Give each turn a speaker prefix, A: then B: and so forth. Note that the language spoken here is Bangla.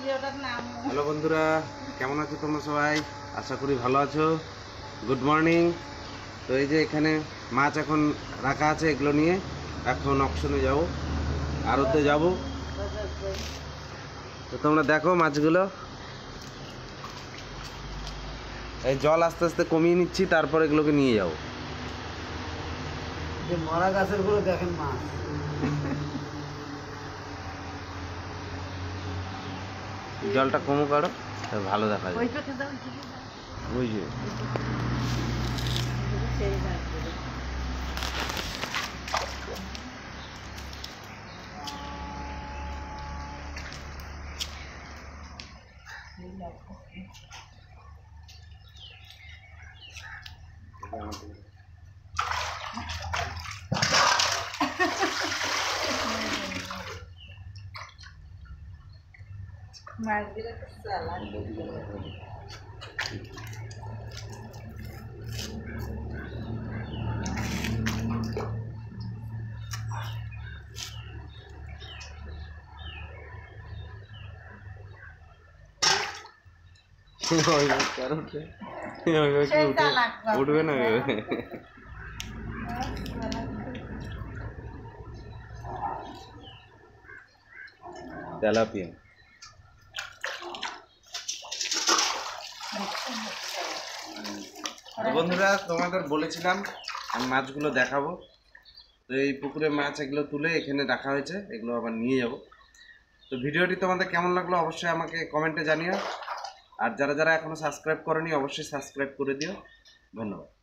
A: হ্যালো বন্ধুরা, কেমন আছো তোমরা সবাই? আশা করি ভালো আছো। Good morning. তো এই যে এখানে মাছ এখন রাখা আছে, এগুলো নিয়ে এখন অকশনে যাব, আড়তে যাব। তো তোমরা দেখো মাছগুলো, এই জল আস্তে আস্তে কমিয়ে নিচ্ছি, তারপর এগুলোকে নিয়ে যাবো।
B: মরা গাছের গুলো দেখেন মাছ।
A: জলটা কমুক আরো, ভালো দেখা যায়। ওই যে উঠবে না। তেলাপিয়া বন্ধুরা, তোমাদের বলেছিলাম আমি মাছগুলো দেখাবো। তো এই পুকুরে মাছ এগুলো তুলে এখানে রাখা হয়েছে, এগুলো আবার নিয়ে যাব। তো ভিডিওটি তোমাদের কেমন লাগলো অবশ্যই আমাকে কমেন্টে জানিও। আর যারা যারা এখনো সাবস্ক্রাইব করোনি অবশ্যই সাবস্ক্রাইব করে দিও। ধন্যবাদ।